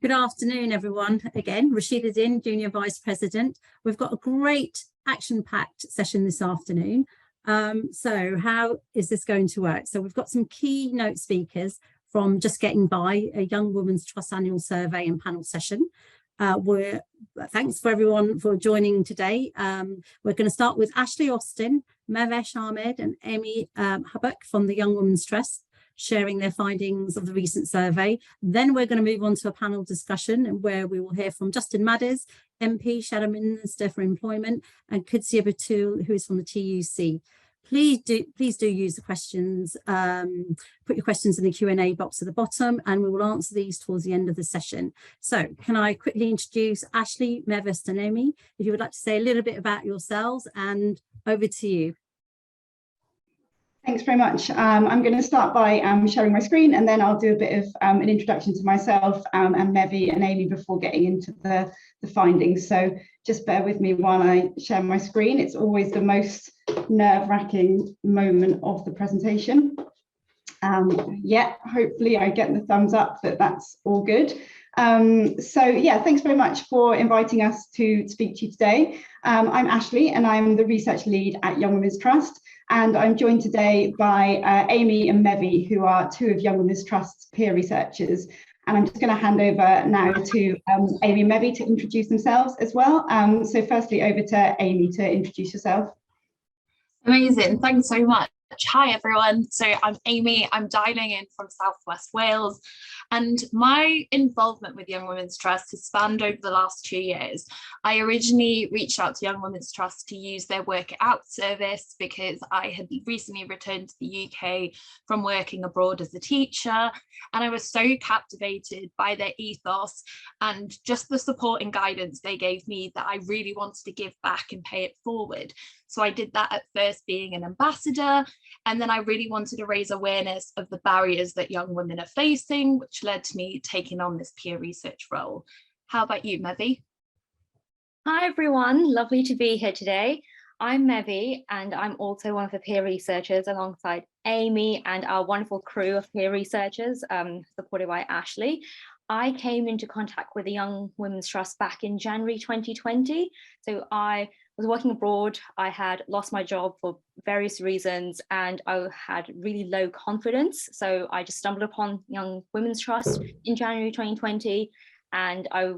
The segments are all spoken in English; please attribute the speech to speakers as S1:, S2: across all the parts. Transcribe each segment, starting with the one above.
S1: Good afternoon, everyone. Again, Rashida Din, Junior Vice President. We've got a great action-packed session this afternoon. So how is this going to work? So we've got some keynote speakers from Just Getting By, a Young Women's Trust annual survey and panel session. Thanks for everyone for joining today. We're going to start with Ashley Austin, Mevesh Ahmed and Amy Hubbock from the Young Women's Trust, sharing their findings of the recent survey. Then we're going to move on to a panel discussion where we will hear from Justin Madders, MP, Shadow Minister for Employment, and Kudsia Batul, who is from the TUC. Please do use the questions, put your questions in the Q&A box at the bottom, and we will answer these towards the end of the session. So can I quickly introduce Ashley, Mevesh and Amy, if you would like to say a little bit about yourselves, and over to you.
S2: Thanks very much. I'm going to start by sharing my screen, and then I'll do a bit of an introduction to myself and Mevi and Amy before getting into the findings. So just bear with me while I share my screen. It's always the most nerve-wracking moment of the presentation. Yeah, hopefully I get the thumbs up that that's all good. So yeah, thanks very much for inviting us to speak to you today. I'm Ashley and I'm the research lead at Young Women's Trust. And I'm joined today by Amy and Mevi, who are two of Young Women's Trust's peer researchers. And I'm just going to hand over now to Amy and Mevi to introduce themselves as well. So firstly, over to Amy to introduce yourself.
S3: Amazing, thanks so much. Hi everyone, so I'm Amy, I'm dialing in from South West Wales, and my involvement with Young Women's Trust has spanned over the last 2 years. I originally reached out to Young Women's Trust to use their Work It Out service because I had recently returned to the UK from working abroad as a teacher, and I was so captivated by their ethos and just the support and guidance they gave me that I really wanted to give back and pay it forward. So I did that at first being an ambassador, and then I really wanted to raise awareness of the barriers that young women are facing, which led to me taking on this peer research role. How about you, Mevi?
S4: Hi everyone, lovely to be here today. I'm Mevi, and I'm also one of the peer researchers alongside Amy and our wonderful crew of peer researchers, supported by Ashley. I came into contact with the Young Women's Trust back in January 2020. So I was working abroad, I had lost my job for various reasons, and I had really low confidence. So I just stumbled upon Young Women's Trust in January 2020, and I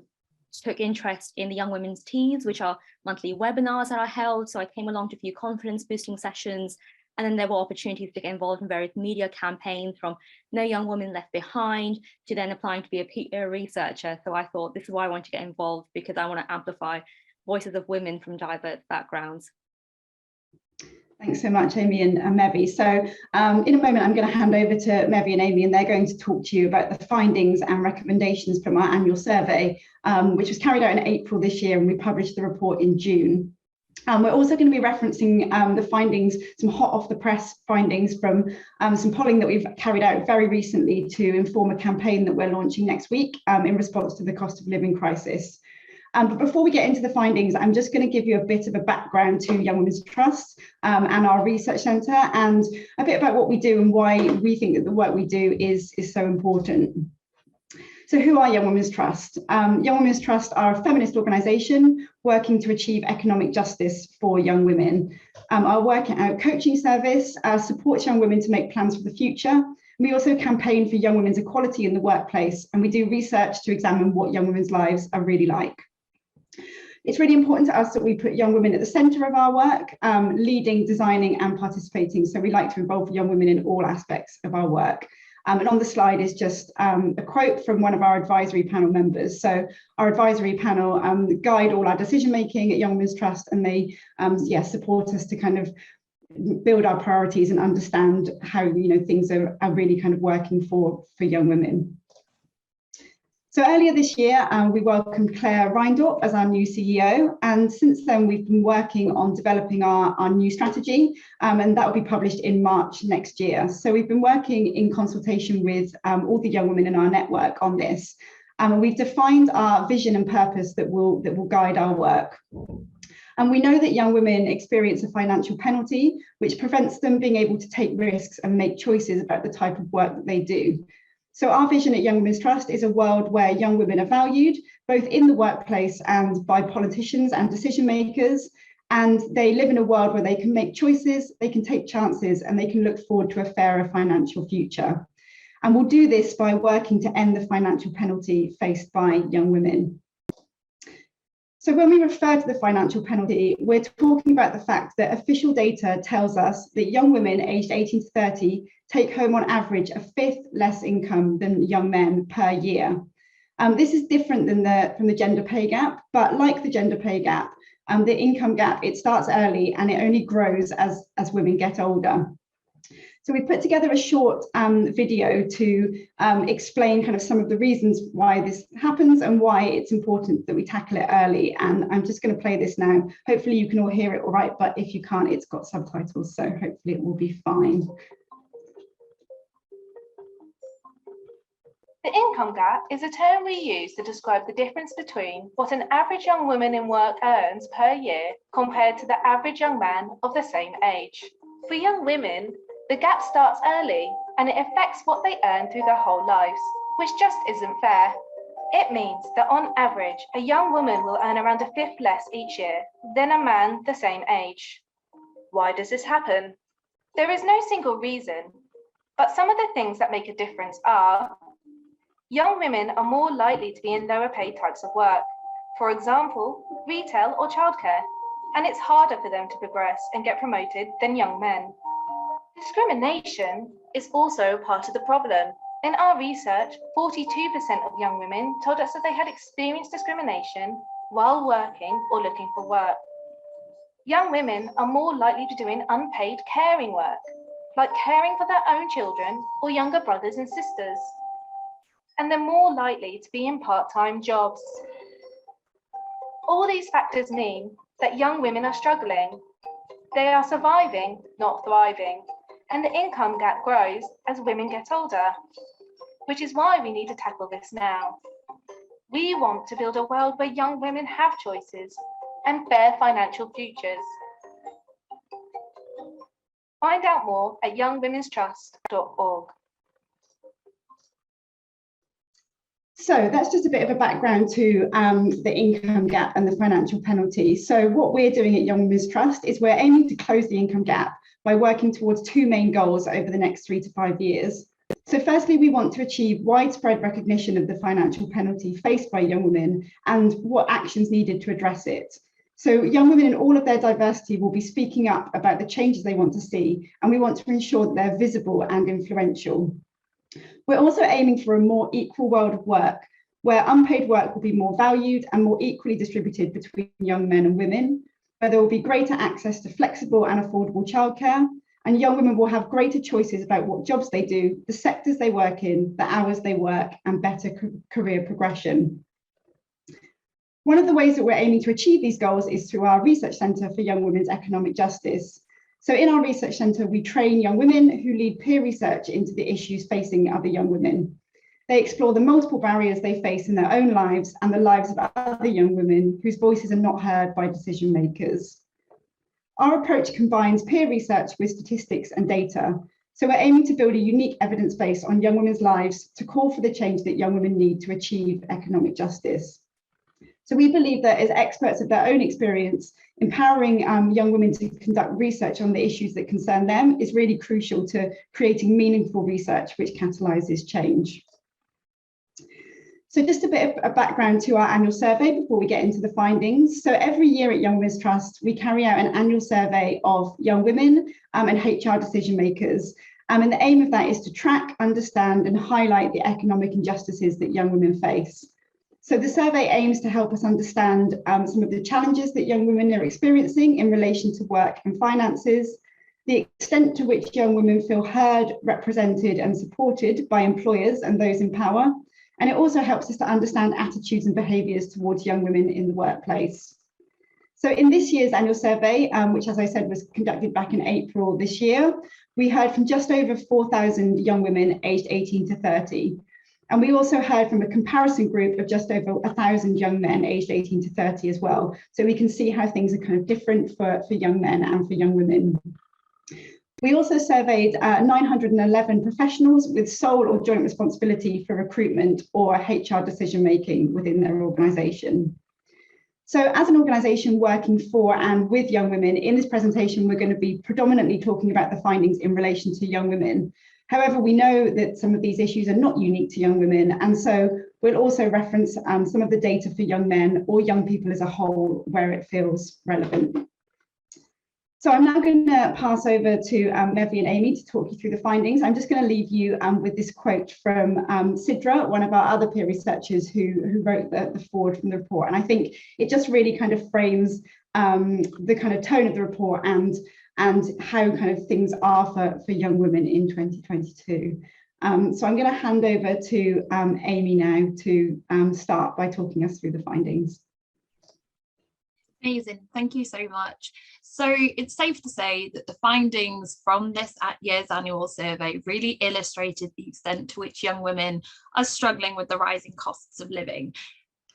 S4: took interest in the Young Women's Teas, which are monthly webinars that are held. So I came along to a few confidence boosting sessions, and then there were opportunities to get involved in various media campaigns, from No Young Woman Left Behind to then applying to be a peer researcher. So I thought this is why I want to get involved, because I want to amplify voices of women from diverse backgrounds.
S2: Thanks so much, Amy and Mevi. So in a moment, I'm going to hand over to Mevi and Amy, and they're going to talk to you about the findings and recommendations from our annual survey, which was carried out in April this year, and we published the report in June. We're also going to be referencing the findings, some hot off the press findings from some polling that we've carried out very recently to inform a campaign that we're launching next week in response to the cost of living crisis. But before we get into the findings, I'm just going to give you a bit of a background to Young Women's Trust and our research centre, and a bit about what we do and why we think that the work we do is so important. So who are Young Women's Trust? Young Women's Trust are a feminist organisation working to achieve economic justice for young women. Our Work It Out coaching service supports young women to make plans for the future. We also campaign for young women's equality in the workplace, and we do research to examine what young women's lives are really like. It's really important to us that we put young women at the centre of our work, leading, designing and participating. So we like to involve young women in all aspects of our work. And on the slide is just a quote from one of our advisory panel members. So our advisory panel guide all our decision making at Young Women's Trust, and they support us to kind of build our priorities and understand how things are really kind of working for young women. So earlier this year, we welcomed Claire Reindorf as our new CEO, and since then we've been working on developing our new strategy, and that will be published in March next year. So we've been working in consultation with all the young women in our network on this, and we've defined our vision and purpose that will guide our work. And we know that young women experience a financial penalty, which prevents them being able to take risks and make choices about the type of work that they do. So our vision at Young Women's Trust is a world where young women are valued, both in the workplace and by politicians and decision makers, and they live in a world where they can make choices, they can take chances, and they can look forward to a fairer financial future. And we'll do this by working to end the financial penalty faced by young women. So when we refer to the financial penalty, we're talking about the fact that official data tells us that young women aged 18 to 30 take home on average a fifth less income than young men per year. This is different than from the gender pay gap, but like the gender pay gap, the income gap, it starts early and it only grows as women get older. So we put together a short video to explain kind of some of the reasons why this happens and why it's important that we tackle it early. And I'm just going to play this now. Hopefully you can all hear it all right, but if you can't, it's got subtitles, so hopefully it will be fine.
S5: The income gap is a term we use to describe the difference between what an average young woman in work earns per year compared to the average young man of the same age. For young women, the gap starts early and it affects what they earn through their whole lives, which just isn't fair. It means that on average, a young woman will earn around a fifth less each year than a man the same age. Why does this happen? There is no single reason, but some of the things that make a difference are: young women are more likely to be in lower paid types of work, for example, retail or childcare, and it's harder for them to progress and get promoted than young men. Discrimination is also part of the problem. In our research, 42% of young women told us that they had experienced discrimination while working or looking for work. Young women are more likely to be doing unpaid caring work, like caring for their own children or younger brothers and sisters. And they're more likely to be in part-time jobs. All these factors mean that young women are struggling. They are surviving, not thriving. And the income gap grows as women get older, which is why we need to tackle this now. We want to build a world where young women have choices and fair financial futures. Find out more at youngwomenstrust.org.
S2: So that's just a bit of a background to the income gap and the financial penalty. So what we're doing at Young Women's Trust is we're aiming to close the income gap by working towards two main goals over the next 3 to 5 years. So firstly, we want to achieve widespread recognition of the financial penalty faced by young women and what actions needed to address it. So young women in all of their diversity will be speaking up about the changes they want to see, and we want to ensure that they're visible and influential. We're also aiming for a more equal world of work, where unpaid work will be more valued and more equally distributed between young men and women, where there will be greater access to flexible and affordable childcare, and young women will have greater choices about what jobs they do, the sectors they work in, the hours they work, and better career progression. One of the ways that we're aiming to achieve these goals is through our Research Centre for Young Women's Economic Justice. So in our research centre, we train young women who lead peer research into the issues facing other young women. They explore the multiple barriers they face in their own lives and the lives of other young women whose voices are not heard by decision makers. Our approach combines peer research with statistics and data. So we're aiming to build a unique evidence base on young women's lives to call for the change that young women need to achieve economic justice. So we believe that as experts of their own experience, empowering young women to conduct research on the issues that concern them is really crucial to creating meaningful research which catalyses change. So just a bit of a background to our annual survey before we get into the findings. So every year at Young Women's Trust, we carry out an annual survey of young women and HR decision makers. And the aim of that is to track, understand, and highlight the economic injustices that young women face. So the survey aims to help us understand some of the challenges that young women are experiencing in relation to work and finances, the extent to which young women feel heard, represented, and supported by employers and those in power. And it also helps us to understand attitudes and behaviours towards young women in the workplace. So in this year's annual survey, which as I said was conducted back in April this year, we heard from just over 4,000 young women aged 18 to 30. And we also heard from a comparison group of just over 1,000 young men aged 18 to 30 as well. So we can see how things are kind of different for young men and for young women. We also surveyed 911 professionals with sole or joint responsibility for recruitment or HR decision making within their organisation. So as an organisation working for and with young women, in this presentation, we're going to be predominantly talking about the findings in relation to young women. However, we know that some of these issues are not unique to young women, and so we'll also reference some of the data for young men or young people as a whole where it feels relevant. So I'm now going to pass over to Mevi and Amy to talk you through the findings. I'm just going to leave you with this quote from Sidra, one of our other peer researchers who wrote the forward from the report. And I think it just really kind of frames the kind of tone of the report and how kind of things are for young women in 2022. So I'm going to hand over to Amy now to start by talking us through the findings.
S3: Amazing, thank you so much. So it's safe to say that the findings from this year's annual survey really illustrated the extent to which young women are struggling with the rising costs of living.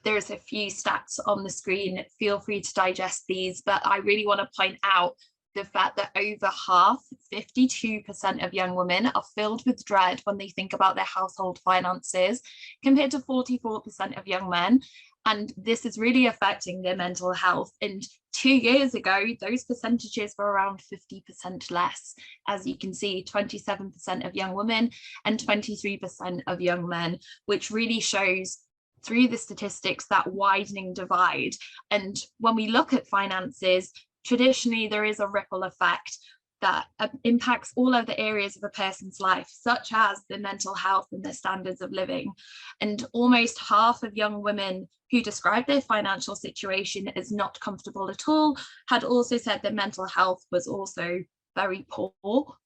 S3: There's a few stats on the screen, feel free to digest these, but I really want to point out the fact that over half, 52% of young women are filled with dread when they think about their household finances, compared to 44% of young men. And this is really affecting their mental health. And 2 years ago, those percentages were around 50% less. As you can see, 27% of young women and 23% of young men, which really shows through the statistics that widening divide. And when we look at finances, traditionally, there is a ripple effect that impacts all other areas of a person's life, such as their mental health and their standards of living. And almost half of young women who described their financial situation as not comfortable at all had also said their mental health was also very poor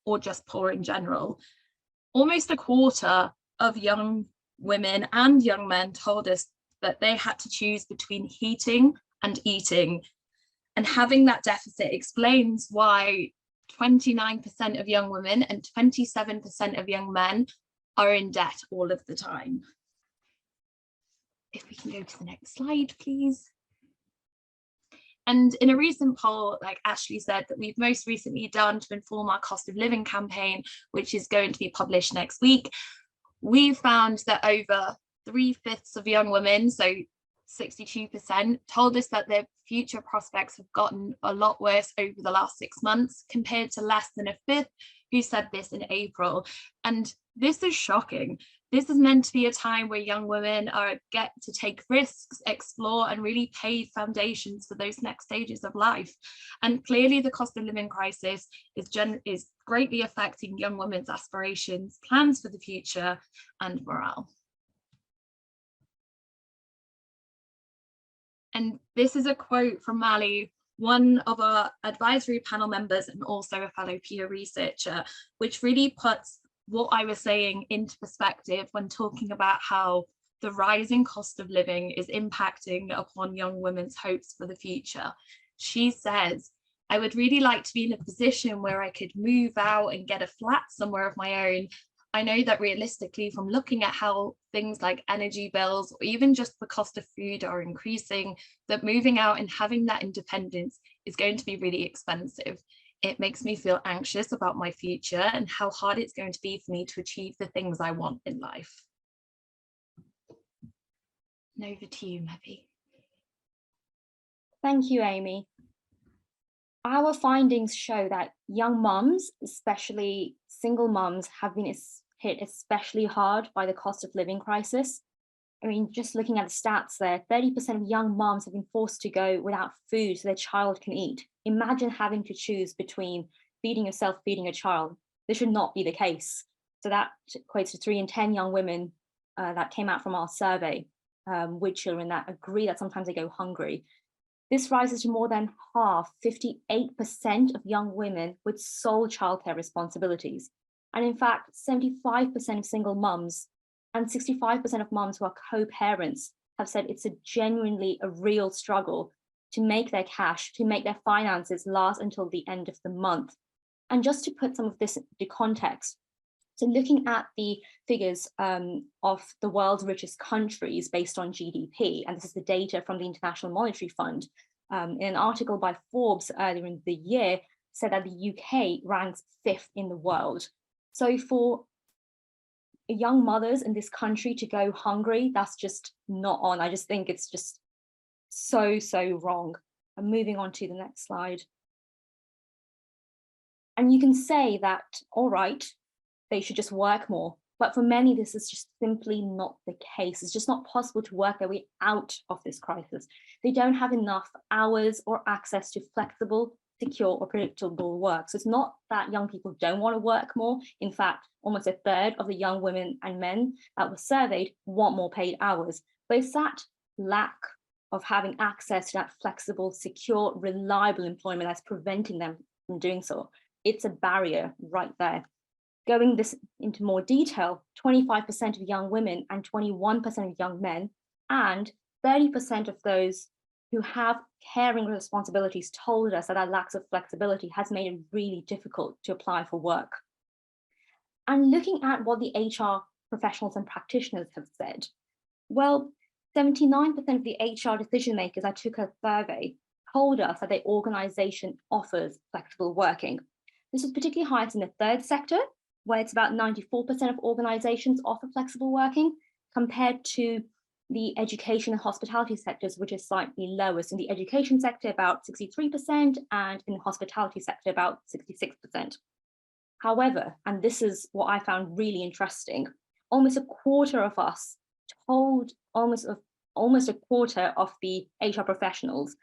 S3: or just poor in general. Almost a quarter of young women and young men told us that they had to choose between heating and eating. And having that deficit explains why 29% of young women and 27% of young men are in debt all of the time. If we can go to the next slide, please. And in a recent poll, like Ashley said, that we've most recently done to inform our cost of living campaign, which is going to be published next week, we found that over 3/5 of young women, so 62%, told us that their future prospects have gotten a lot worse over the last 6 months, compared to less than 1/5 who said this in April. And this is shocking. This is meant to be a time where young women get to take risks, explore, and really pave foundations for those next stages of life. And clearly the cost of living crisis is greatly affecting young women's aspirations, plans for the future, and morale. And this is a quote from Mali, one of our advisory panel members and also a fellow peer researcher, which really puts what I was saying into perspective when talking about how the rising cost of living is impacting upon young women's hopes for the future. She says, "I would really like to be in a position where I could move out and get a flat somewhere of my own. I know that realistically, from looking at how things like energy bills or even just the cost of food are increasing, that moving out and having that independence is going to be really expensive. It makes me feel anxious about my future and how hard it's going to be for me to achieve the things I want in life." And over to you, Mevi.
S4: Thank you, Amy. Our findings show that young mums, especially single mums, have been hit especially hard by the cost of living crisis. I mean, just looking at the stats there, 30% of young mums have been forced to go without food so their child can eat. Imagine having to choose between feeding yourself, feeding a child. This should not be the case. So that equates to 3 in 10 young women that came out from our survey with children that agree that sometimes they go hungry. This rises to more than half, 58% of young women with sole childcare responsibilities. And in fact, 75% of single mums and 65% of mums who are co-parents have said it's genuinely a real struggle to make their cash, to make their finances last until the end of the month. And just to put some of this into context, so looking at the figures of the world's richest countries based on GDP, and this is the data from the International Monetary Fund, in an article by Forbes earlier in the year, said that the UK ranks 5th in the world. So for young mothers in this country to go hungry, that's just not on. I just think it's just so wrong. I'm moving on to the next slide. And you can say that, all right, they should just work more. But for many, this is just simply not the case. It's just not possible to work their way out of this crisis. They don't have enough hours or access to flexible, secure or predictable work. So it's not that young people don't want to work more. In fact, almost 1/3 of the young women and men that were surveyed want more paid hours. But it's that lack of having access to that flexible, secure, reliable employment that's preventing them from doing so. It's a barrier right there. Going this into more detail, 25% of young women and 21% of young men and 30% of those who have caring responsibilities told us that that lack of flexibility has made it really difficult to apply for work. And looking at what the HR professionals and practitioners have said, well, 79% of the HR decision makers I took a survey told us that their organization offers flexible working. This is particularly highest in the third sector, where it's about 94% of organizations offer flexible working, compared to the education and hospitality sectors, which is slightly lowest. In the education sector, about 63%, and in the hospitality sector, about 66%. However, and this is what I found really interesting, almost a quarter of us told, almost a quarter of the HR professionals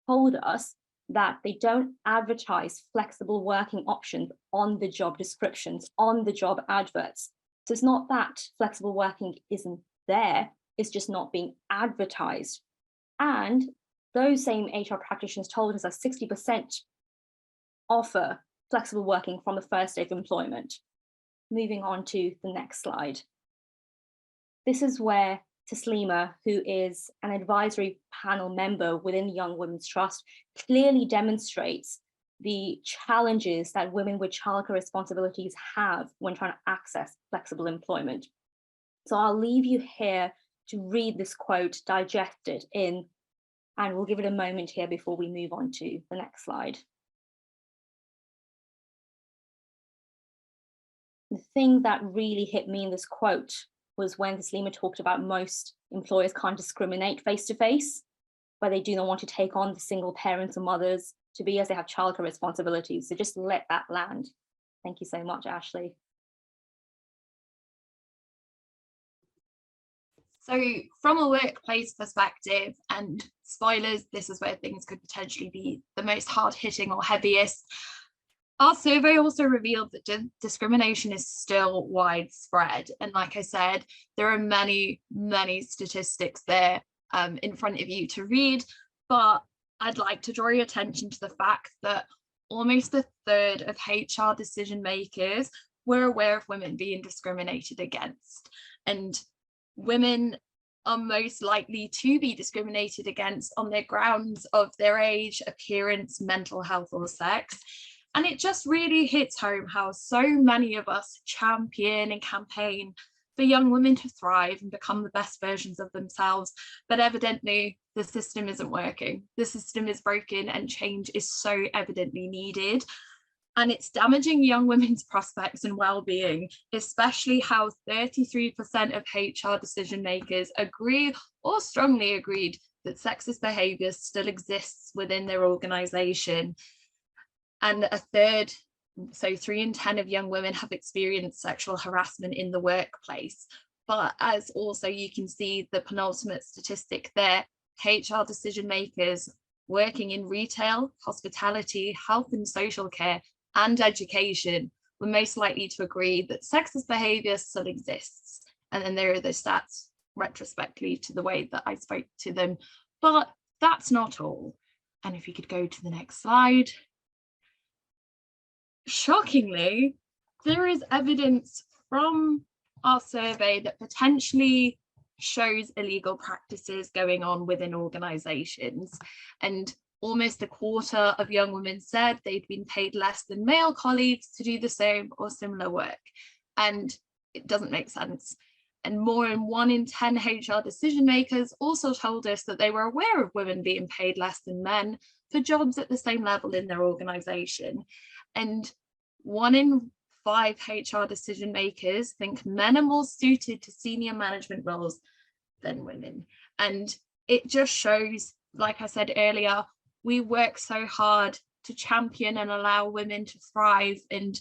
S4: told us that they don't advertise flexible working options on the job descriptions, on the job adverts. So it's not that flexible working isn't there, it's just not being advertised. And those same HR practitioners told us that 60% offer flexible working from the first day of employment. Moving on to the next slide. This is where Taslima, who is an advisory panel member within the Young Women's Trust, clearly demonstrates the challenges that women with childcare responsibilities have when trying to access flexible employment. So I'll leave you here to read this quote, digest it in, and we'll give it a moment here before we move on to the next slide. The thing that really hit me in this quote was when Taslima talked about most employers can't discriminate face-to-face, but they do not want to take on the single parents or mothers to be as they have childcare responsibilities. So just let that land. Thank you so much, Ashley.
S3: So from a workplace perspective, and spoilers, this is where things could potentially be the most hard-hitting or heaviest, our survey also revealed that discrimination is still widespread. And like I said, there are many statistics there in front of you to read, but I'd like to draw your attention to the fact that almost 1/3 of HR decision makers were aware of women being discriminated against. And women are most likely to be discriminated against on their grounds of their age, appearance, mental health, or sex. And it just really hits home how so many of us champion and campaign for young women to thrive and become the best versions of themselves. But evidently, the system isn't working. The system is broken and change is so evidently needed. And it's damaging young women's prospects and well-being, especially how 33% of HR decision makers agree or strongly agreed that sexist behaviour still exists within their organisation. And 1/3, so 3 in 10 of young women have experienced sexual harassment in the workplace. But as also you can see the penultimate statistic there, HR decision makers working in retail, hospitality, health and social care, and education were most likely to agree that sexist behaviour still exists. And then there are the stats retrospectively to the way that I spoke to them. But that's not all. And if you could go to the next slide. Shockingly, there is evidence from our survey that potentially shows illegal practices going on within organisations. And almost 1/4 of young women said they'd been paid less than male colleagues to do the same or similar work. And it doesn't make sense. And more than 1 in 10 HR decision makers also told us that they were aware of women being paid less than men, for jobs at the same level in their organisation. And 1 in 5 HR decision makers think men are more suited to senior management roles than women. And it just shows, like I said earlier, we work so hard to champion and allow women to thrive, and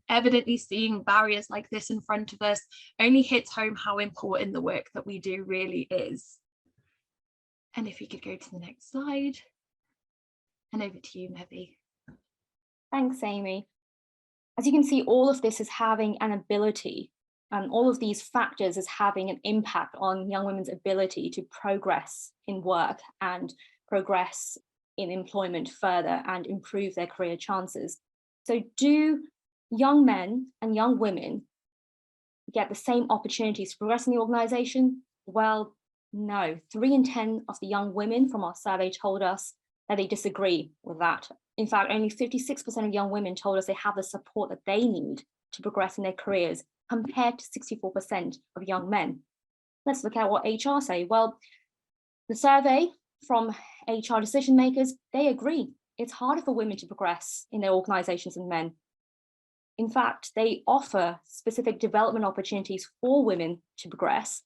S3: evidently seeing barriers like this in front of us only hits home how important the work that we do really is. And if you could go to the next slide. And over to you, Mevi.
S4: Thanks, Amy. As you can see, all of this is having an ability, and all of these factors is having an impact on young women's ability to progress in work and progress in employment further and improve their career chances. So do young men and young women get the same opportunities to progress in the organisation? Well, no. 3 in 10 of the young women from our survey told us that they disagree with that. In fact, only 56% of young women told us they have the support that they need to progress in their careers, compared to 64% of young men. Let's look at what HR say. Well, the survey from HR decision makers, they agree. It's harder for women to progress in their organizations than men. In fact, they offer specific development opportunities for women to progress,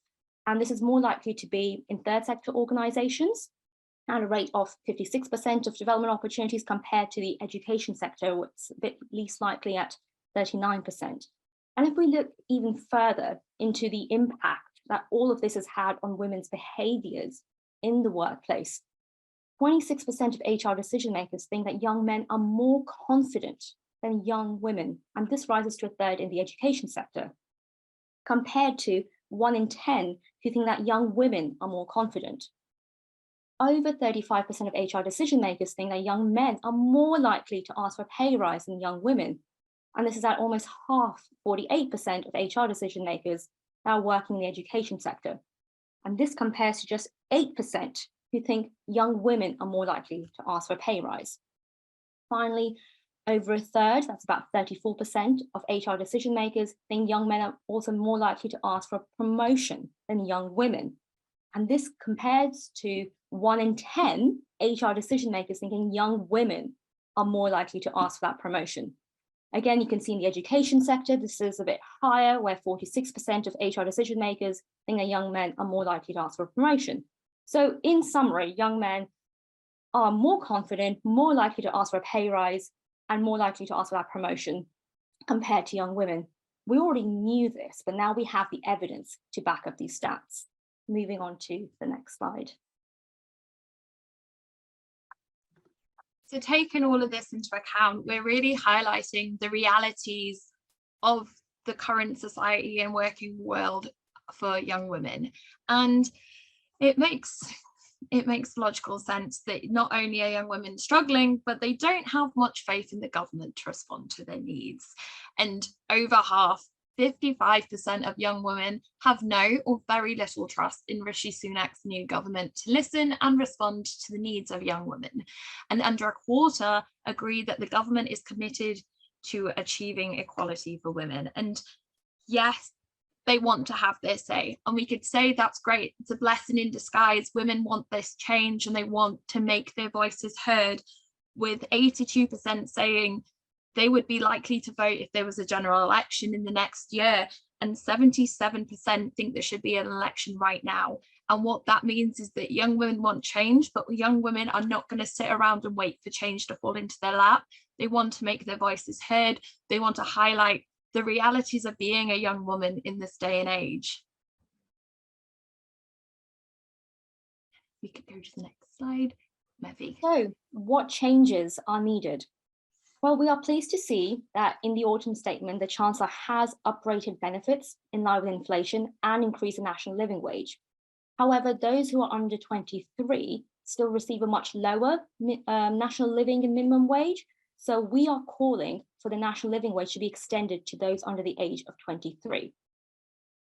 S4: and this is more likely to be in third sector organizations, at a rate of 56% of development opportunities, compared to the education sector, which is a bit least likely at 39%. And if we look even further into the impact that all of this has had on women's behaviors in the workplace, 26% of HR decision makers think that young men are more confident than young women, and this rises to a third in the education sector, compared to 1 in 10 who think that young women are more confident. Over 35% of HR decision makers think that young men are more likely to ask for a pay rise than young women. And this is at almost half, 48% of HR decision makers that are working in the education sector. And this compares to just 8% who think young women are more likely to ask for a pay rise. Finally, over a third, that's about 34% of HR decision makers, think young men are also more likely to ask for a promotion than young women. And this compares to 1 in 10 HR decision makers thinking young women are more likely to ask for that promotion. Again, you can see in the education sector, this is a bit higher, where 46% of HR decision makers think that young men are more likely to ask for a promotion. So in summary, young men are more confident, more likely to ask for a pay rise, and more likely to ask for that promotion compared to young women. We already knew this, but now we have the evidence to back up these stats. Moving on to the next slide.
S3: So taking all of this into account, we're really highlighting the realities of the current society and working world for young women. And it makes logical sense that not only are young women struggling, but they don't have much faith in the government to respond to their needs. And over half, 55% of young women have no or very little trust in Rishi Sunak's new government to listen and respond to the needs of young women. And under a quarter agree that the government is committed to achieving equality for women. And yes, they want to have their say. And we could say that's great. It's a blessing in disguise. Women want this change and they want to make their voices heard, with 82% saying they would be likely to vote if there was a general election in the next year, and 77% think there should be an election right now. And what that means is that young women want change, but young women are not going to sit around and wait for change to fall into their lap. They want to make their voices heard. They want to highlight the realities of being a young woman in this day and age. We could go to the next slide, Mevi.
S4: So, what changes are needed? Well, we are pleased to see that in the autumn statement, the Chancellor has uprated benefits in line with inflation and increased the national living wage. However, those who are under 23 still receive a much lower national living and minimum wage. So we are calling for the national living wage to be extended to those under the age of 23.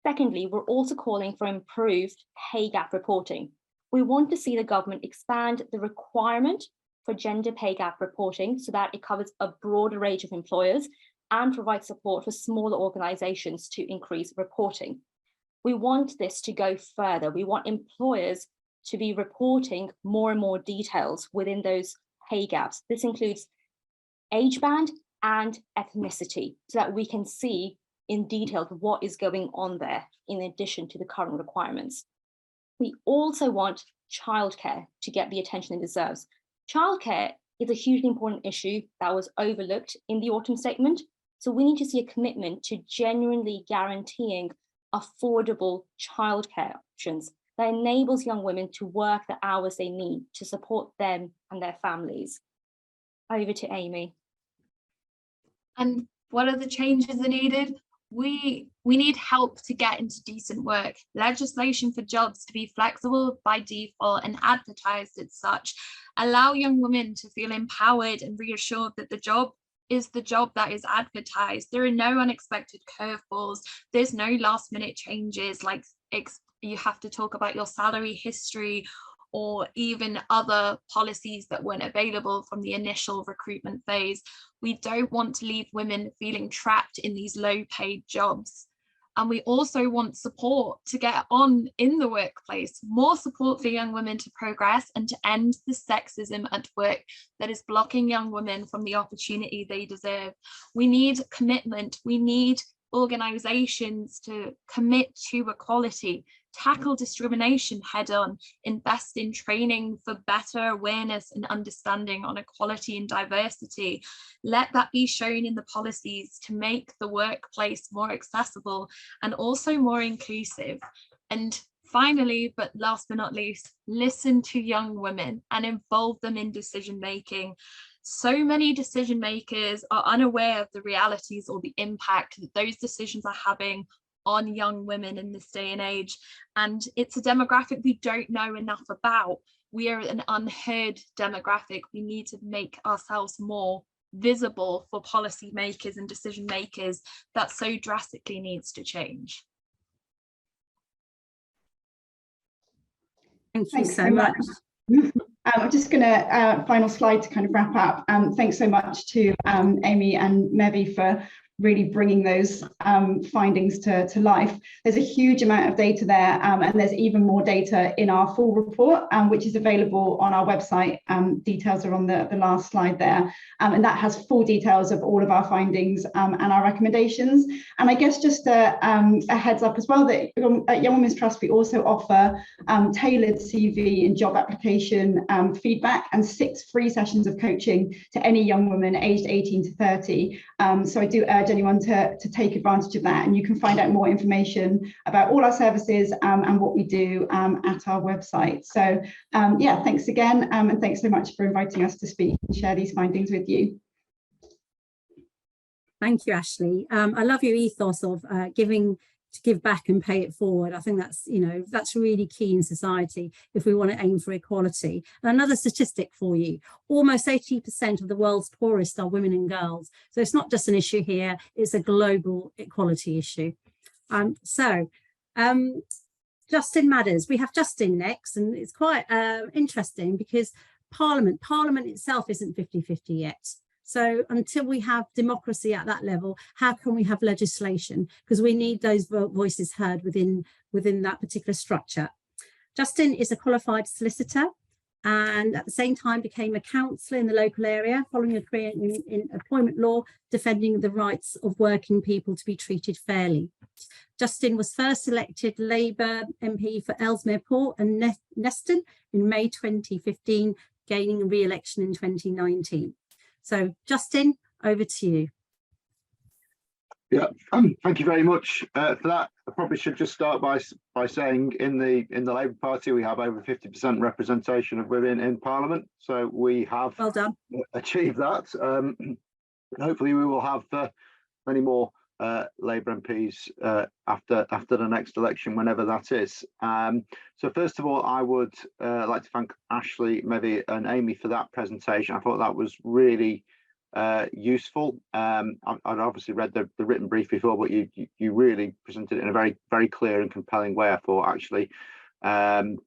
S4: Secondly, we're also calling for improved pay gap reporting. We want to see the government expand the requirement for gender pay gap reporting so that it covers a broader range of employers and provides support for smaller organizations to increase reporting. We want this to go further. We want employers to be reporting more and more details within those pay gaps. This includes age band and ethnicity, so that we can see in detail what is going on there in addition to the current requirements. We also want childcare to get the attention it deserves. Childcare is a hugely important issue that was overlooked in the autumn statement. So we need to see a commitment to genuinely guaranteeing affordable childcare options that enables young women to work the hours they need to support them and their families. Over to Amy.
S3: And what are the changes that are needed? We need help to get into decent work, legislation for jobs to be flexible by default and advertised as such, allow young women to feel empowered and reassured that the job is the job that is advertised. There are no unexpected curveballs. There's no last minute changes, like you have to talk about your salary history or even other policies that weren't available from the initial recruitment phase. We don't want to leave women feeling trapped in these low paid jobs. And we also want support to get on in the workplace, more support for young women to progress and to end the sexism at work that is blocking young women from the opportunity they deserve. We need commitment. We need organisations to commit to equality, tackle discrimination head on, invest in training for better awareness and understanding on equality and diversity. Let that be shown in the policies to make the workplace more accessible and also more inclusive. And finally, but last but not least, listen to young women and involve them in decision making. So many decision makers are unaware of the realities or the impact that those decisions are having on young women in this day and age. And it's a demographic we don't know enough about. We are an unheard demographic. We need to make ourselves more visible for policy makers and decision makers. That so drastically needs to change.
S1: Thank you so much.
S2: I'm just going to, final slide to kind of wrap up. Thanks so much to Amy and Mevi for really bringing those findings to life. There's a huge amount of data there, and there's even more data in our full report, which is available on our website. Details are on the last slide there, and that has full details of all of our findings and our recommendations. And I guess just a heads up as well that at Young Women's Trust we also offer tailored CV and job application feedback and 6 free sessions of coaching to any young woman aged 18 to 30. So I do urge anyone to take advantage of that, and you can find out more information about all our services and what we do at our website. So yeah, thanks again, and thanks so much for inviting us to speak and share these findings with you.
S1: Thank you, Ashley. I love your ethos of to give back and pay it forward. I think that's, that's really key in society if we want to aim for equality. And another statistic for you, almost 80% of the world's poorest are women and girls. So it's not just an issue here, it's a global equality issue. Justin Madders, we have Justin next, and it's quite interesting because Parliament itself isn't 50-50 yet. So until we have democracy at that level, how can we have legislation? Because we need those voices heard within that particular structure. Justin is a qualified solicitor and at the same time became a counsellor in the local area, following a career in employment law, defending the rights of working people to be treated fairly. Justin was first elected Labour MP for Ellesmere Port and Neston in May 2015, gaining re-election in 2019. So, Justin, over to you.
S6: Yeah, thank you very much for that. I probably should just start by saying in the Labour Party we have over 50% representation of women in Parliament. So we have
S1: well done.
S6: Achieved that. Hopefully we will have many more Labour MPs after the next election, whenever that is. So first of all, I would like to thank Ashley, Mevi and Amy for that presentation. I thought that was really useful. I'd obviously read the written brief before, but you really presented it in a very, very clear and compelling way, I thought, actually. And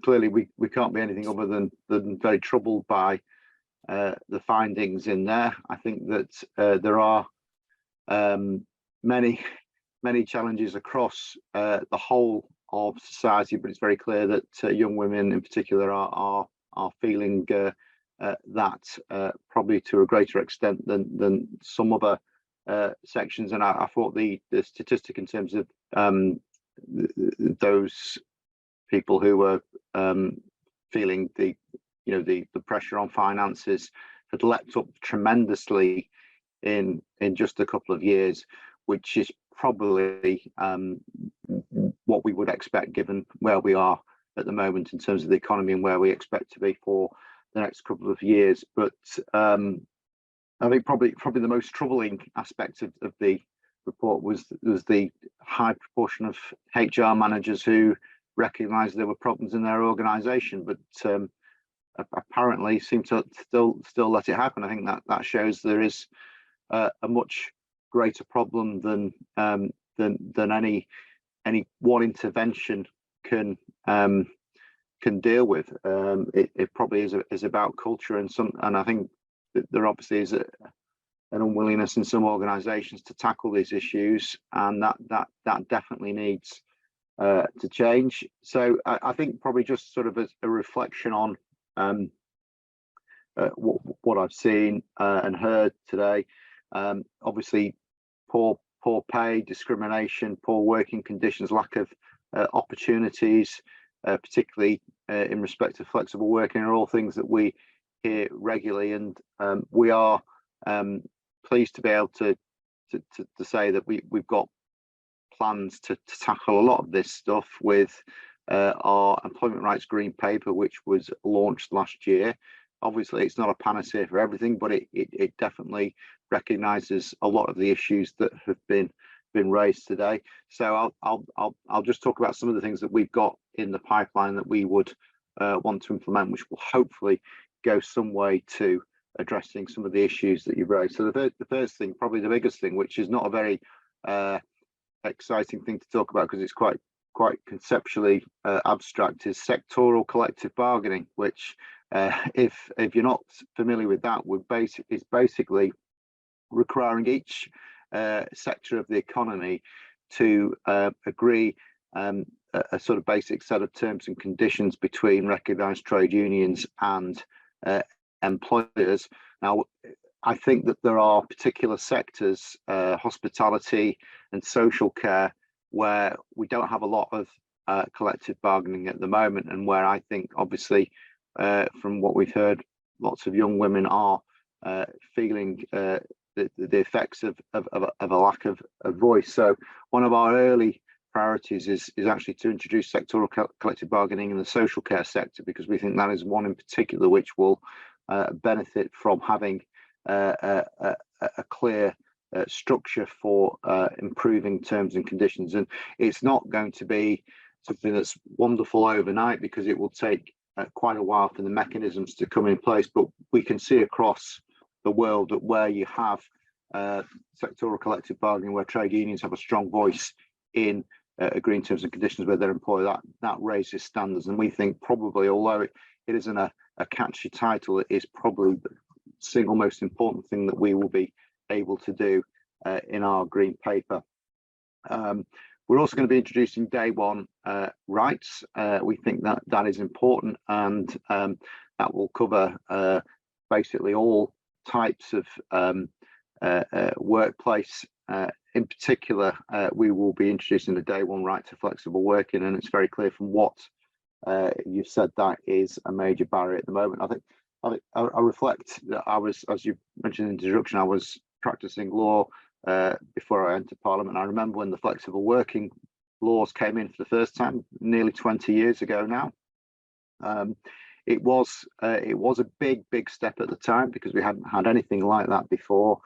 S6: clearly we can't be anything other than very troubled by the findings in there. I think that there are many challenges across the whole of society, but it's very clear that young women in particular are feeling that probably to a greater extent than some other sections. And I thought the statistic in terms of those people who were feeling the pressure on finances had leapt up tremendously in just a couple of years, which is probably what we would expect given where we are at the moment in terms of the economy and where we expect to be for the next couple of years. But I think probably the most troubling aspect of the report was the high proportion of HR managers who recognised there were problems in their organisation, but apparently seem to still let it happen. I think that shows there is a much greater problem than any one intervention can deal with. It probably is about culture and I think that there obviously is an unwillingness in some organisations to tackle these issues, and that definitely needs to change. So I think probably just sort of a reflection on what I've seen and heard today. Obviously, poor pay, discrimination, poor working conditions, lack of opportunities, particularly in respect to flexible working, are all things that we hear regularly, and we are pleased to be able to say that we've got plans to tackle a lot of this stuff with our employment rights green paper, which was launched last year. Obviously, it's not a panacea for everything, but it definitely recognises a lot of the issues that have been raised today. So I'll just talk about some of the things that we've got in the pipeline that we would want to implement, which will hopefully go some way to addressing some of the issues that you've raised. So the first thing, probably the biggest thing, which is not a very exciting thing to talk about because it's quite conceptually abstract, is sectoral collective bargaining, which if you're not familiar with that, is basically requiring each sector of the economy to agree a sort of basic set of terms and conditions between recognised trade unions and employers. Now, I think that there are particular sectors, hospitality and social care, where we don't have a lot of collective bargaining at the moment, and where I think, obviously, from what we've heard, lots of young women are feeling the effects of a lack of voice. So one of our early priorities is actually to introduce sectoral collective bargaining in the social care sector, because we think that is one in particular which will benefit from having a clear structure for improving terms and conditions. And it's not going to be something that's wonderful overnight, because it will take quite a while for the mechanisms to come in place. But we can see across the world that where you have sectoral collective bargaining, where trade unions have a strong voice in agreeing terms and conditions with their employer, that raises standards. And we think probably, although it isn't a catchy title, it is probably the single most important thing that we will be able to do in our green paper. We're also going to be introducing day one rights. We think that is important, and that will cover basically all types of workplace. In particular, we will be introducing the day one right to flexible working, and it's very clear from what you've said that is a major barrier at the moment. I reflect that I was, as you mentioned in the introduction, I was practicing law before I entered Parliament. I remember when the flexible working laws came in for the first time, nearly 20 years ago now. It was a big step at the time, because we hadn't had anything like that before,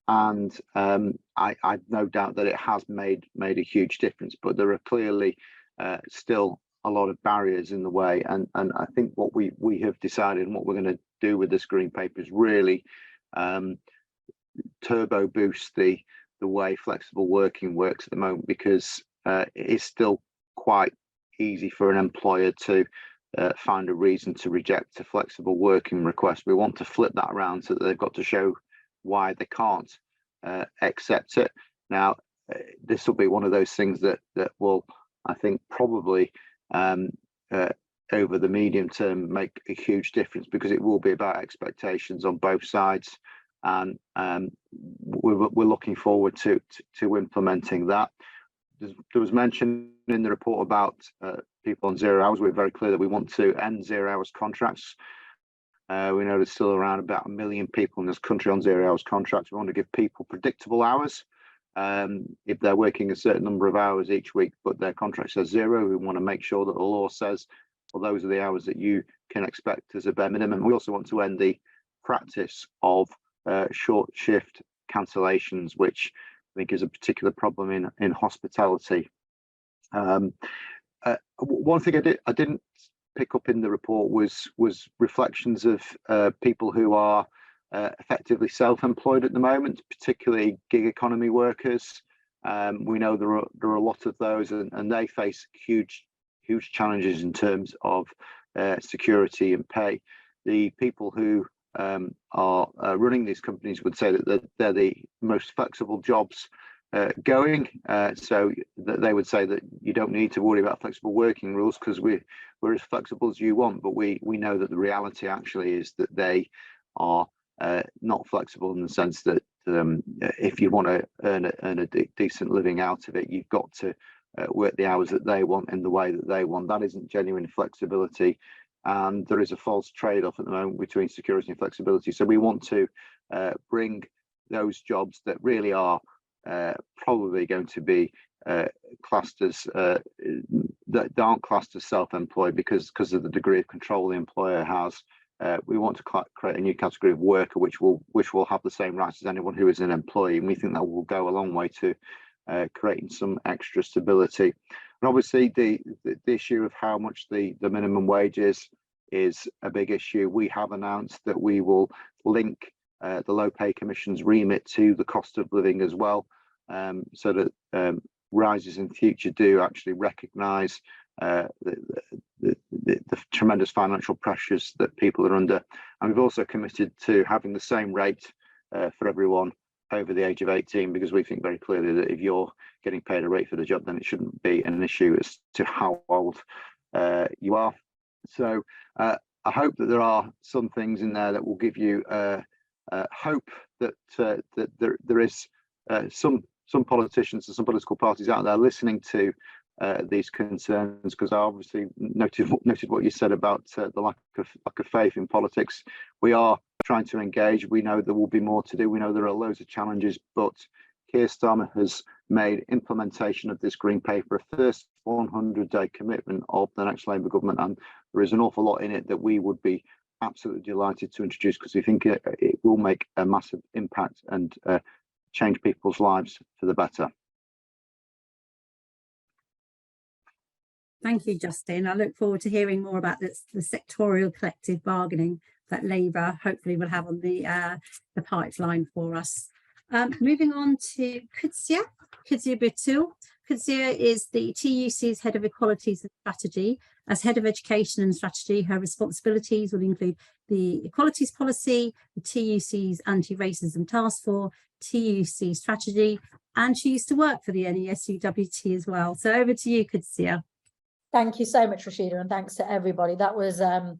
S6: and I've no doubt that it has made a huge difference. But there are clearly still a lot of barriers in the way, and I think what we have decided and what we're going to do with this green paper is really turbo boost the way flexible working works at the moment, because it is still quite easy for an employer to find a reason to reject a flexible working request. We want to flip that around so that they've got to show why they can't accept it. Now, this will be one of those things that will, I think, probably over the medium term make a huge difference, because it will be about expectations on both sides, and we're looking forward to implementing that. There was mention in the report about people on 0 hours. We're very clear that we want to end 0 hours contracts. We know there's still around about 1 million people in this country on 0 hours contracts. We want to give people predictable hours. If they're working a certain number of hours each week, but their contract says 0, we want to make sure that the law says, well, those are the hours that you can expect as a bare minimum. We also want to end the practice of short shift cancellations, which I think is a particular problem in hospitality. One thing I didn't pick up in the report was reflections of people who are effectively self-employed at the moment, particularly gig economy workers. We know there are a lot of those, and they face huge challenges in terms of security and pay. The people who are running these companies would say that they're the most flexible jobs going, so that they would say that you don't need to worry about flexible working rules because we're as flexible as you want. But we know that the reality actually is that they are not flexible, in the sense that if you want to earn a decent living out of it, you've got to work the hours that they want in the way that they want. That isn't genuine flexibility, and there is a false trade-off at the moment between security and flexibility. So we want to bring those jobs that really are probably going to be classed as that aren't classed as self-employed because of the degree of control the employer has. We want to create a new category of worker which will have the same rights as anyone who is an employee, and we think that will go a long way to creating some extra stability. And obviously the issue of how much the minimum wage is a big issue. We have announced that we will link the Low Pay Commission's remit to the cost of living as well, so that rises in future do actually recognise the tremendous financial pressures that people are under. And we've also committed to having the same rate for everyone over the age of 18, because we think very clearly that if you're getting paid a rate for the job, then it shouldn't be an issue as to how old you are. So I hope that there are some things in there that will give you hope that there is some politicians and some political parties out there listening to these concerns, because I obviously noted what you said about the lack of faith in politics. We are trying to engage. We know there will be more to do. We know there are loads of challenges, but Keir Starmer has made implementation of this green paper a first 100-day commitment of the next Labour government, and there is an awful lot in it that we would be absolutely delighted to introduce, because we think it will make a massive impact and change people's lives for the better.
S1: Thank you, Justin. I look forward to hearing more about the sectorial collective bargaining that Labour hopefully will have on the pipeline for us. Moving on to Kudsia Bitul. Kudsia is the TUC's Head of Equalities and Strategy. As Head of Education and Strategy, her responsibilities will include the Equalities Policy, the TUC's Anti-Racism Task Force, TUC Strategy, and she used to work for the NASUWT as well. So over to you, Kudsia.
S7: Thank you so much, Rashida, and thanks to everybody. That was, I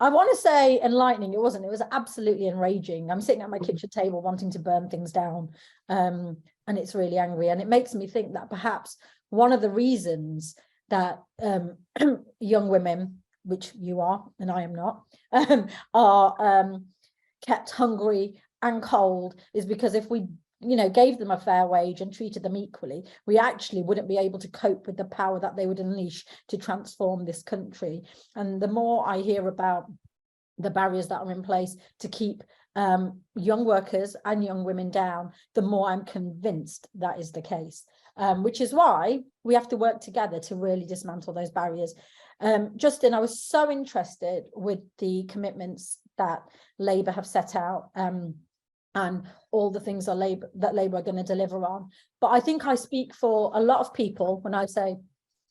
S7: want to say enlightening. It wasn't. It was absolutely enraging. I'm sitting at my kitchen table wanting to burn things down, and it's really angry. And it makes me think that perhaps one of the reasons that young women, which you are and I am not, are kept hungry and cold is because if we gave them a fair wage and treated them equally, we actually wouldn't be able to cope with the power that they would unleash to transform this country. And the more I hear about the barriers that are in place to keep young workers and young women down, the more I'm convinced that is the case, which is why we have to work together to really dismantle those barriers. Justin, I was so interested with the commitments that Labour have set out, and all the things that Labour are going to deliver on. But I think I speak for a lot of people when I say,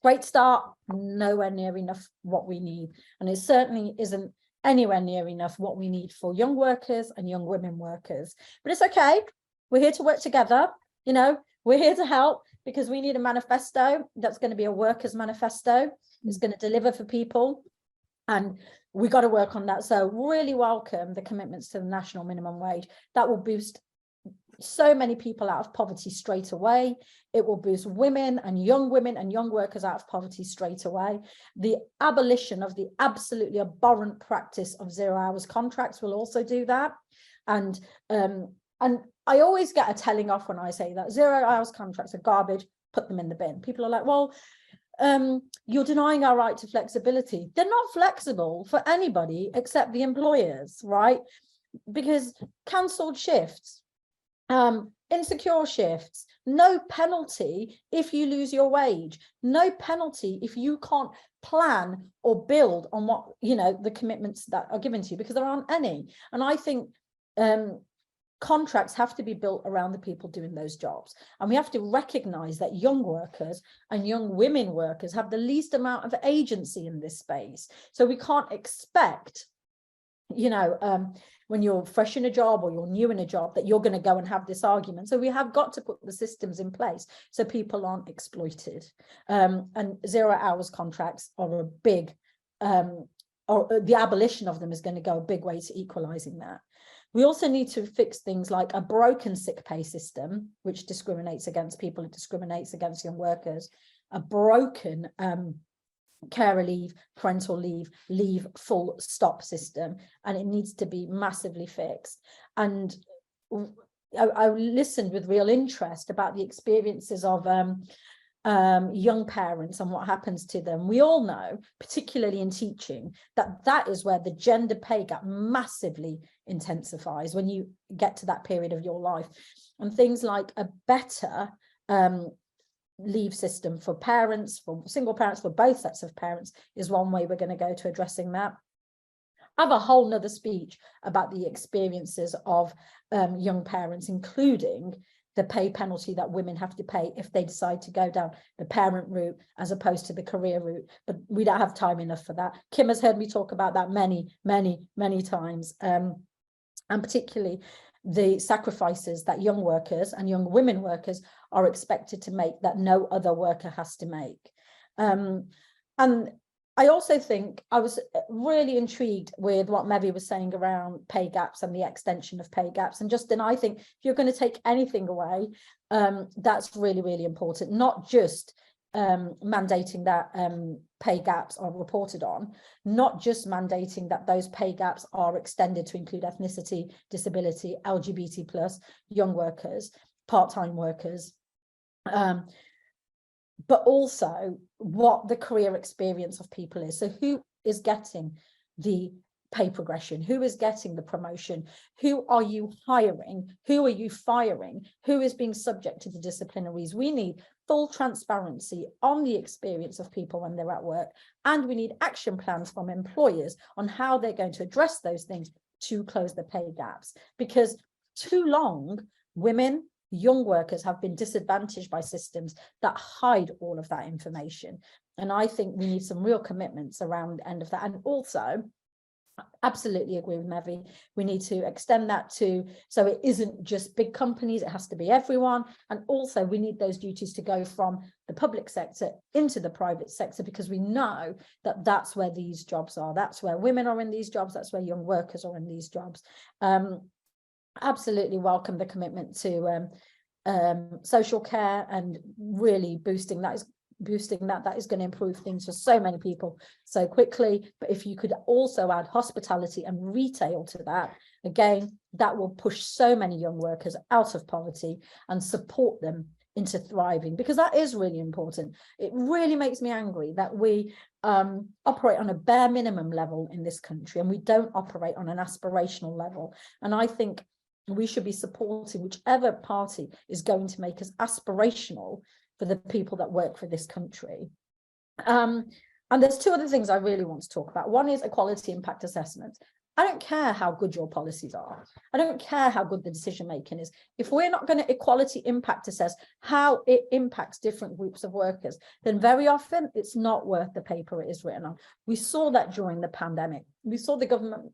S7: great start, nowhere near enough what we need. And it certainly isn't anywhere near enough what we need for young workers and young women workers. But it's okay. We're here to work together. We're here to help. because we need a manifesto that's going to be a workers' manifesto. It's going to deliver for people, and we got to work on that. So really welcome the commitments to the national minimum wage. That will boost so many people out of poverty straight away. It will boost women and young workers out of poverty straight away. The abolition of the absolutely abhorrent practice of 0 hours contracts will also do that. And I always get a telling off when I say that 0 hours contracts are garbage, put them in the bin. People are like, well, you're denying our right to flexibility. They're not flexible for anybody except the employers, right? Because cancelled shifts, insecure shifts, no penalty if you lose your wage, no penalty if you can't plan or build on what, you know, the commitments that are given to you, because there aren't any. And I think contracts have to be built around the people doing those jobs, and we have to recognize that young workers and young women workers have the least amount of agency in this space. So we can't expect, you know, when you're fresh in a job or you're new in a job, that you're going to go and have this argument. So we have got to put the systems in place so people aren't exploited. And 0 hours contracts are a big, or the abolition of them is going to go a big way to equalizing that. We also need to fix things like a broken sick pay system, which discriminates against people, it discriminates against young workers, a broken carer leave, parental leave full stop system, and it needs to be massively fixed. And I listened with real interest about the experiences of young parents and what happens to them. We all know, particularly in teaching, that is where the gender pay gap massively intensifies when you get to that period of your life. And things like a better leave system for parents, for single parents, for both sets of parents, is one way we're going to go to addressing that. I have a whole nother speech about the experiences of young parents, including the pay penalty that women have to pay if they decide to go down the parent route as opposed to the career route. But we don't have time enough for that. Kim has heard me talk about that many times, and particularly the sacrifices that young workers and young women workers are expected to make that no other worker has to make. And I also think I was really intrigued with what Mevi was saying around pay gaps and the extension of pay gaps. And Justin, I think if you're going to take anything away, that's really important, not just mandating that pay gaps are reported on, not just mandating that those pay gaps are extended to include ethnicity, disability, LGBT plus, young workers, part-time workers, but also what the career experience of people is. So who is getting the pay progression? Who is getting the promotion? Who are you hiring? Who are you firing? Who is being subject to the disciplinaries? We need full transparency on the experience of people when they're at work, and we need action plans from employers on how they're going to address those things to close the pay gaps, because too long women, young workers have been disadvantaged by systems that hide all of that information. And I think we need some real commitments around the end of that. And also, absolutely agree with Mevi, we need to extend that to, so it isn't just big companies, it has to be everyone. And also we need those duties to go from the public sector into the private sector, because we know that that's where these jobs are, that's where women are in these jobs, that's where young workers are in these jobs. Absolutely welcome the commitment to social care and really boosting that. That is going to improve things for so many people so quickly. But if you could also add hospitality and retail to that, again, that will push so many young workers out of poverty and support them into thriving, because that is really important. It really makes me angry that we operate on a bare minimum level in this country and we don't operate on an aspirational level. And I think we should be supporting whichever party is going to make us aspirational for the people that work for this country. And there's two other things I really want to talk about. One is equality impact assessment. I don't care how good your policies are. I don't care how good the decision making is. If we're not going to equality impact assess how it impacts different groups of workers, then very often it's not worth the paper it is written on. We saw that during the pandemic. We saw the government,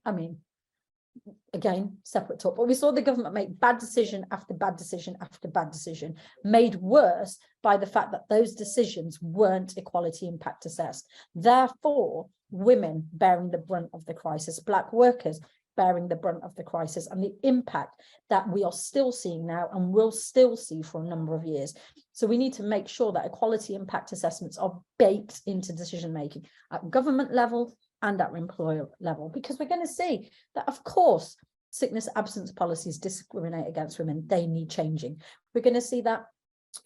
S7: again, separate talk, but we saw the government make bad decision after bad decision after bad decision, made worse by the fact that those decisions weren't equality impact assessed. Therefore, women bearing the brunt of the crisis, Black workers bearing the brunt of the crisis, and the impact that we are still seeing now and will still see for a number of years. So we need to make sure that equality impact assessments are baked into decision making at government level and at employer level, because we're going to see that, of course, sickness absence policies discriminate against women. They need changing. We're going to see that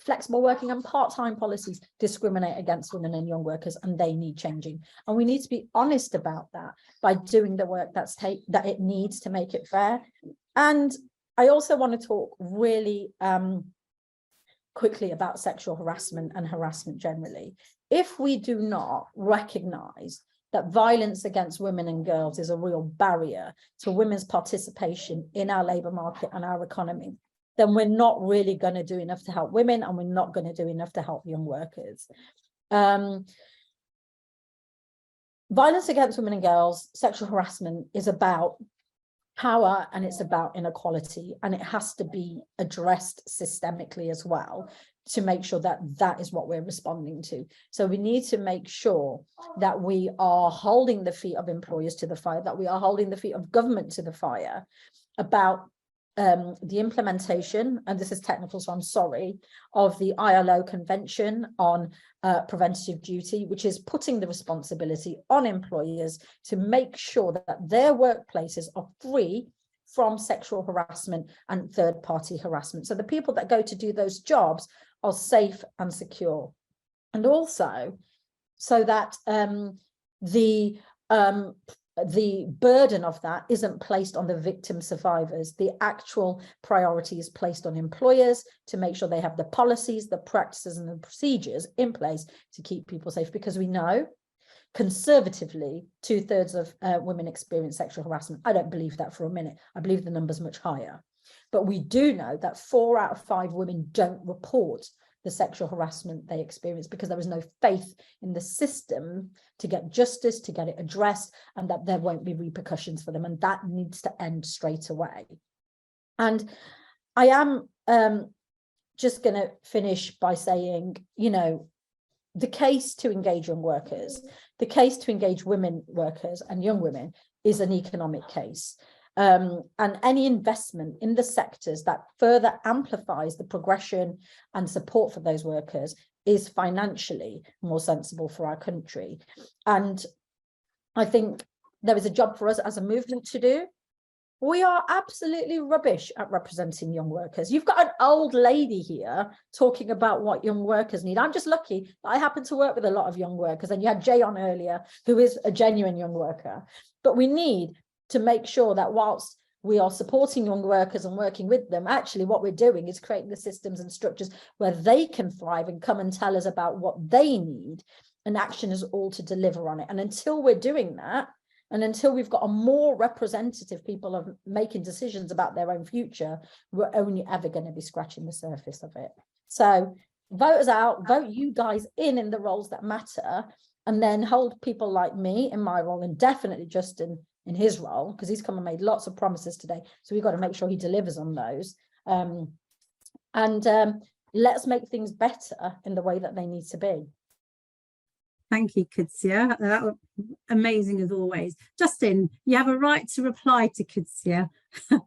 S7: flexible working and part-time policies discriminate against women and young workers, and they need changing. And we need to be honest about that by doing the work that it needs to make it fair. And I also want to talk really quickly about sexual harassment and harassment generally. If we do not recognise that violence against women and girls is a real barrier to women's participation in our labour market and our economy, then we're not really going to do enough to help women, and we're not going to do enough to help young workers. Violence against women and girls, sexual harassment, is about power and it's about inequality, and it has to be addressed systemically as well to make sure that that is what we're responding to. So we need to make sure that we are holding the feet of employers to the fire, that we are holding the feet of government to the fire about the implementation, and this is technical, so I'm sorry, of the ILO Convention on Preventative Duty, which is putting the responsibility on employers to make sure that their workplaces are free from sexual harassment and third-party harassment. So the people that go to do those jobs are safe and secure. And also so that the burden of that isn't placed on the victim survivors. The actual priority is placed on employers to make sure they have the policies, the practices, and the procedures in place to keep people safe, because we know conservatively 2/3 of women experience sexual harassment. I don't believe that for a minute. I believe the number's much higher. But we do know that 4 out of 5 women don't report the sexual harassment they experience because there is no faith in the system to get justice, to get it addressed, and that there won't be repercussions for them. And that needs to end straight away. And I am just going to finish by saying, you know, the case to engage young workers, the case to engage women workers and young women is an economic case. And any investment in the sectors that further amplifies the progression and support for those workers is financially more sensible for our country. And I think there is a job for us as a movement to do. We are absolutely rubbish at representing young workers. You've got an old lady here talking about what young workers need. I'm just lucky that I happen to work with a lot of young workers, and you had Jay on earlier, who is a genuine young worker. But we need to make sure that whilst we are supporting young workers and working with them, actually what we're doing is creating the systems and structures where they can thrive and come and tell us about what they need, and action is all to deliver on it. And until we're doing that, and until we've got a more representative people of making decisions about their own future, we're only ever going to be scratching the surface of it. So vote us out, vote you guys in the roles that matter, and then hold people like me in my role, and definitely Justin in his role, because he's come and made lots of promises today. So we've got to make sure he delivers on those. Let's make things better in the way that they need to be.
S1: Thank you, Kudsia. That was amazing as always. Justin, you have a right to reply to Kudsia.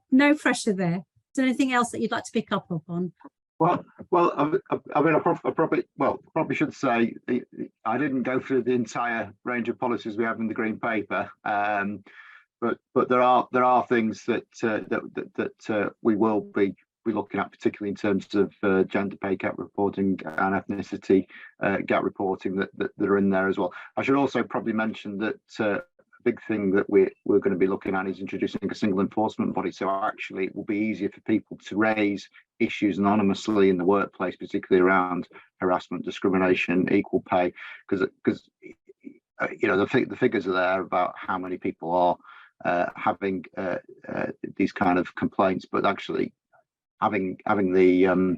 S1: No pressure there. Is there anything else that you'd like to pick up on?
S6: Well, I mean, I probably should say I didn't go through the entire range of policies we have in the Green Paper, but there are things that we will be looking at, particularly in terms of gender pay gap reporting and ethnicity gap reporting that are in there as well. I should also probably mention that a big thing that we're going to be looking at is introducing a single enforcement body. So actually it will be easier for people to raise issues anonymously in the workplace, particularly around harassment, discrimination, equal pay, because you know the figures are there about how many people are having these kind of complaints, but actually having the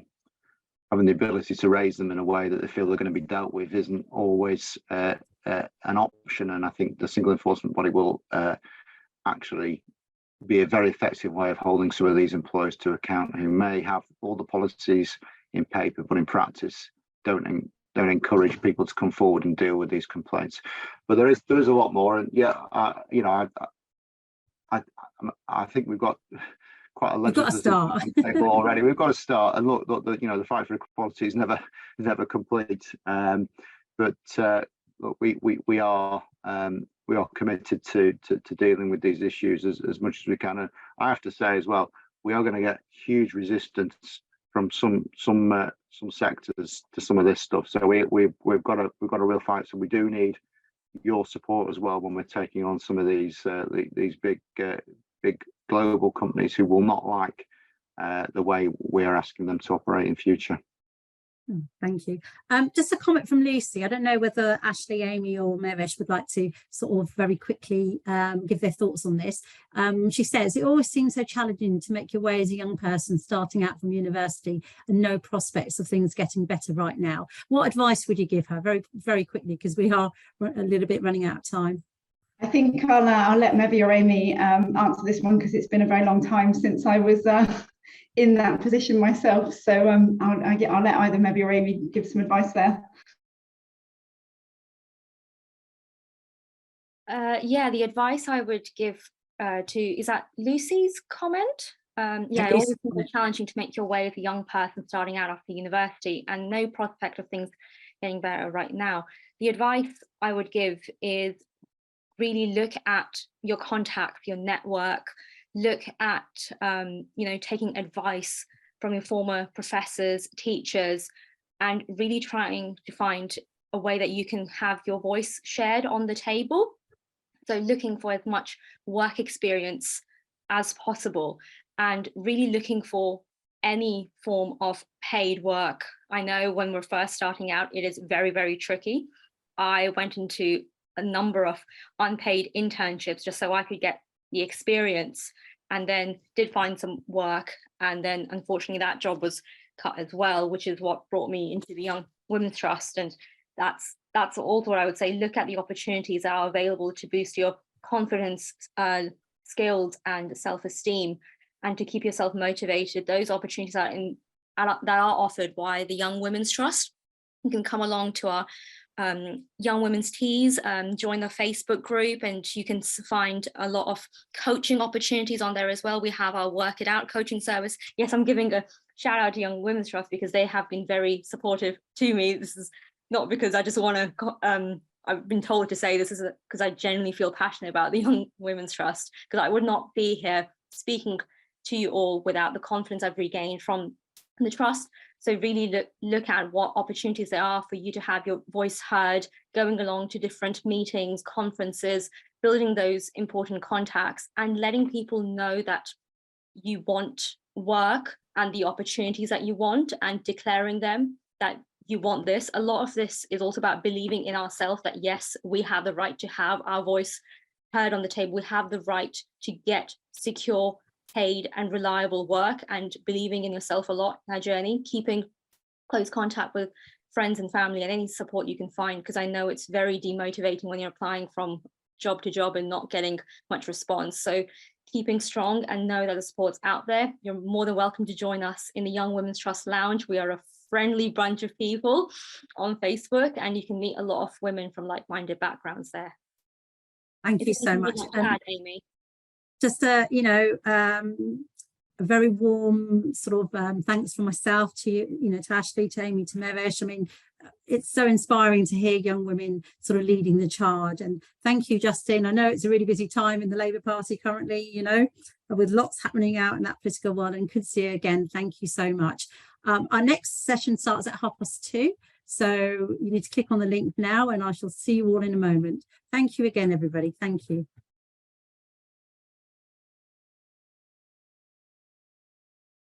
S6: ability to raise them in a way that they feel they're going to be dealt with isn't always an option. And I think the single enforcement body will actually be a very effective way of holding some of these employers to account who may have all the policies in paper, but in practice don't encourage people to come forward and deal with these complaints. But there is a lot more, and yeah, you know, I think we've got quite a legislative table already. We've got to start, and look, you know, the fight for equality is never complete. But look, we are committed to dealing with these issues as much as we can. And I have to say as well, we are going to get huge resistance from some sectors to some of this stuff. So we've got a real fight. So we do need your support as well when we're taking on some of these big global companies who will not like the way we're asking them to operate in future.
S1: Thank you. Just a comment from Lucy. I don't know whether Ashley, Amy or Mevesh would like to sort of very quickly give their thoughts on this. She says, it always seems so challenging to make your way as a young person starting out from university and no prospects of things getting better right now. What advice would you give her? Very, very quickly, because we are a little bit running out of time.
S2: I think I'll let Mevy or Amy answer this one, because it's been a very long time since I was in that position myself. So I'll let either Mevy or Amy give some advice there.
S4: Yeah, the advice I would give is that Lucy's comment? Yeah, it always seems challenging to make your way as a young person starting out after university and no prospect of things getting better right now. The advice I would give is really look at your contacts, your network, look at, you know, taking advice from your former professors, teachers, and really trying to find a way that you can have your voice shared on the table. So looking for as much work experience as possible and really looking for any form of paid work. I know when we're first starting out, it is very, very tricky. I went into a number of unpaid internships just so I could get the experience, and then did find some work, and then unfortunately that job was cut as well, which is what brought me into the Young Women's Trust. And that's also what I would say. Look at the opportunities that are available to boost your confidence, skills and self-esteem, and to keep yourself motivated. Those opportunities that are offered by the Young Women's Trust. You can come along to our Young Women's Teas, join the Facebook group, and you can find a lot of coaching opportunities on there as well. We have our Work It Out coaching service. Yes, I'm giving a shout out to Young Women's Trust because they have been very supportive to me. This is not because I just want to, I've been told to say this is because I genuinely feel passionate about the Young Women's Trust, because I would not be here speaking to you all without the confidence I've regained from the trust. So really look at what opportunities there are for you to have your voice heard, going along to different meetings, conferences, building those important contacts and letting people know that you want work and the opportunities that you want, and declaring them that you want this. A lot of this is also about believing in ourselves that yes, we have the right to have our voice heard on the table. We have the right to get secure, paid and reliable work, and believing in yourself a lot in our journey, keeping close contact with friends and family and any support you can find, because I know it's very demotivating when you're applying from job to job and not getting much response. So keeping strong and know that the support's out there. You're more than welcome to join us in the Young Women's Trust Lounge. We are a friendly bunch of people on Facebook, and you can meet a lot of women from like-minded backgrounds there.
S1: Thank you so much,
S4: Amy.
S1: Just a very warm sort of thanks from myself to you, to Ashley, to Amy, to Mevesh. I mean, it's so inspiring to hear young women sort of leading the charge. And thank you, Justin. I know it's a really busy time in the Labour Party currently, with lots happening out in that political world, and could see you again. Thank you so much. Our next session starts at 2:30. So you need to click on the link now, and I shall see you all in a moment. Thank you again, everybody. Thank you.